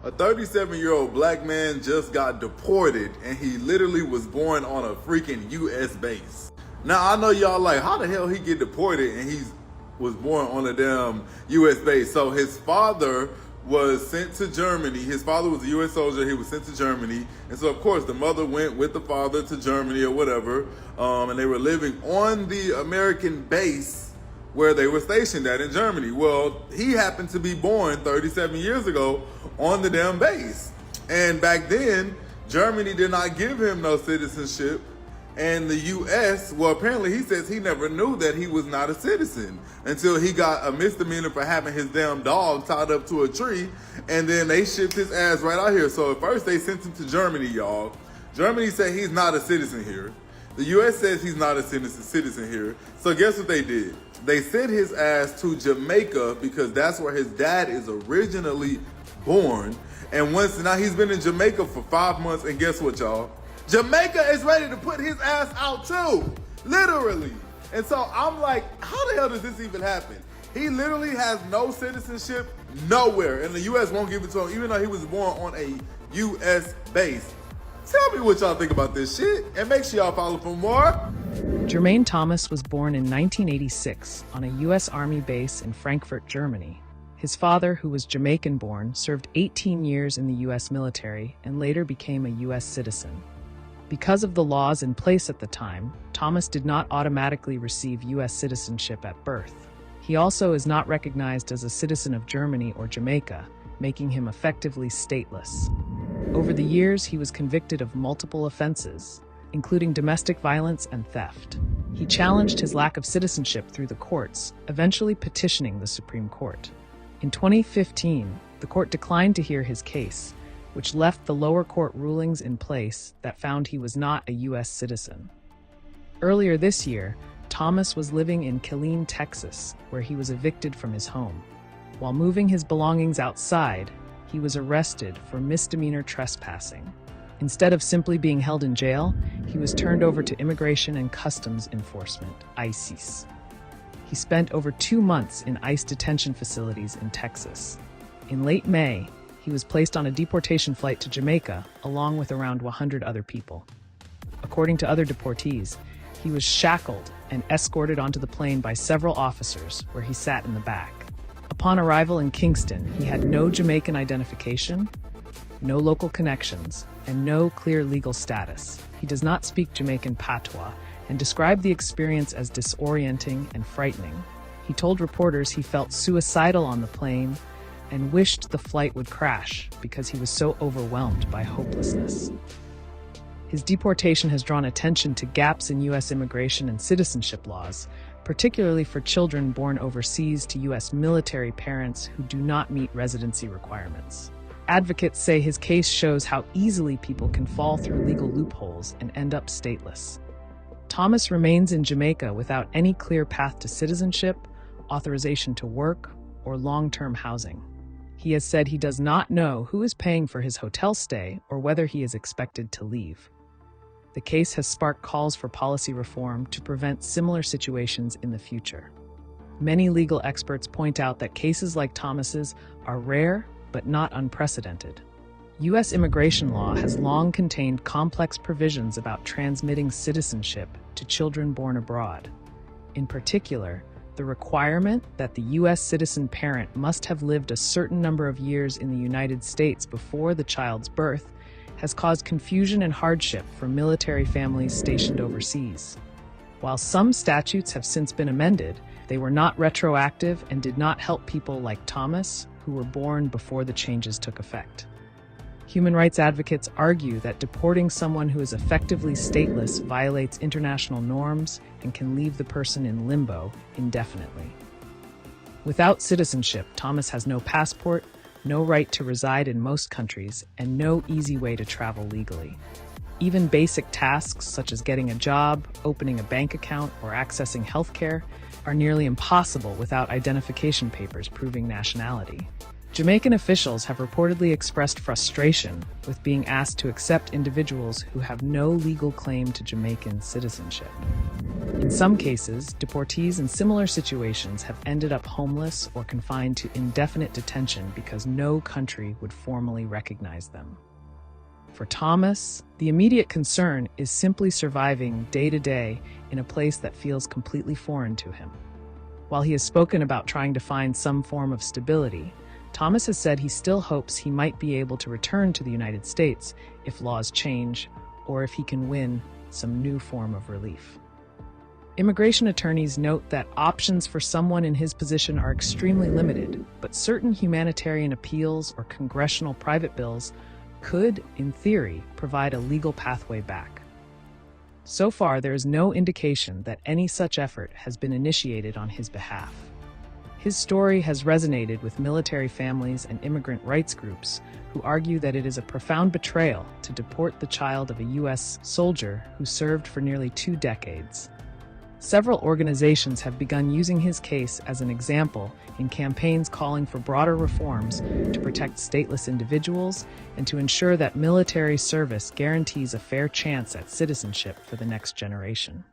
A 37-year-old black man just got deported and he literally was born on a freaking US base. Now I know y'all like, how the hell he get deported and he was born on a damn US base? So his father was sent to Germany. His father was a US soldier. He was sent to Germany. And so of course the mother went with the father to Germany or whatever. And they were living on the American base where they were stationed at in Germany. Well, he happened to be born 37 years ago on the damn base. And back then, Germany did not give him no citizenship. And the US, well, apparently he says he never knew that he was not a citizen until he got a misdemeanor for having his damn dog tied up to a tree. And then they shipped his ass right out here. So at first they sent him to Germany, y'all. Germany said he's not a citizen here. The US says he's not a citizen here. So guess what they did? They sent his ass to Jamaica because that's where his dad is originally born. And now he's been in Jamaica for 5 months, and guess what, y'all? Jamaica is ready to put his ass out too, literally. And so I'm like, how the hell does this even happen? He literally has no citizenship nowhere, and the US won't give it to him, even though he was born on a US base. Tell me what y'all think about this shit, and make sure y'all follow for more. Jermaine Thomas was born in 1986 on a U.S. Army base in Frankfurt, Germany. His father, who was Jamaican-born, served 18 years in the U.S. military and later became a U.S. citizen. Because of the laws in place at the time, Thomas did not automatically receive U.S. citizenship at birth. He also is not recognized as a citizen of Germany or Jamaica, making him effectively stateless. Over the years, he was convicted of multiple offenses, including domestic violence and theft. He challenged his lack of citizenship through the courts, eventually petitioning the Supreme Court. In 2015, the court declined to hear his case, which left the lower court rulings in place that found he was not a U.S. citizen. Earlier this year, Thomas was living in Killeen, Texas, where he was evicted from his home. While moving his belongings outside, he was arrested for misdemeanor trespassing. Instead of simply being held in jail, he was turned over to Immigration and Customs Enforcement, ICE. He spent over 2 months in ICE detention facilities in Texas. In late May, he was placed on a deportation flight to Jamaica, along with around 100 other people. According to other deportees, he was shackled and escorted onto the plane by several officers, where he sat in the back. Upon arrival in Kingston, he had no Jamaican identification, no local connections, and no clear legal status. He does not speak Jamaican patois and described the experience as disorienting and frightening. He told reporters he felt suicidal on the plane and wished the flight would crash because he was so overwhelmed by hopelessness. His deportation has drawn attention to gaps in U.S. immigration and citizenship laws, particularly for children born overseas to U.S. military parents who do not meet residency requirements. Advocates say his case shows how easily people can fall through legal loopholes and end up stateless. Thomas remains in Jamaica without any clear path to citizenship, authorization to work, or long-term housing. He has said he does not know who is paying for his hotel stay or whether he is expected to leave. The case has sparked calls for policy reform to prevent similar situations in the future. Many legal experts point out that cases like Thomas's are rare but not unprecedented. U.S. immigration law has long contained complex provisions about transmitting citizenship to children born abroad. In particular, the requirement that the U.S. citizen parent must have lived a certain number of years in the United States before the child's birth has caused confusion and hardship for military families stationed overseas. While some statutes have since been amended, they were not retroactive and did not help people like Thomas, who were born before the changes took effect. Human rights advocates argue that deporting someone who is effectively stateless violates international norms and can leave the person in limbo indefinitely. Without citizenship, Thomas has no passport, no right to reside in most countries, and no easy way to travel legally. Even basic tasks such as getting a job, opening a bank account, or accessing healthcare are nearly impossible without identification papers proving nationality. Jamaican officials have reportedly expressed frustration with being asked to accept individuals who have no legal claim to Jamaican citizenship. In In some cases, deportees in similar situations have ended up homeless or confined to indefinite detention because no country would formally recognize them. For Thomas, the immediate concern is simply surviving day to day in a place that feels completely foreign to him. While he has spoken about trying to find some form of stability, Thomas has said he still hopes he might be able to return to the United States if laws change or if he can win some new form of relief. Immigration attorneys note that options for someone in his position are extremely limited, but certain humanitarian appeals or congressional private bills could, in theory, provide a legal pathway back. So far, there is no indication that any such effort has been initiated on his behalf. His story has resonated with military families and immigrant rights groups who argue that it is a profound betrayal to deport the child of a U.S. soldier who served for nearly 2 decades. Several organizations have begun using his case as an example in campaigns calling for broader reforms to protect stateless individuals and to ensure that military service guarantees a fair chance at citizenship for the next generation.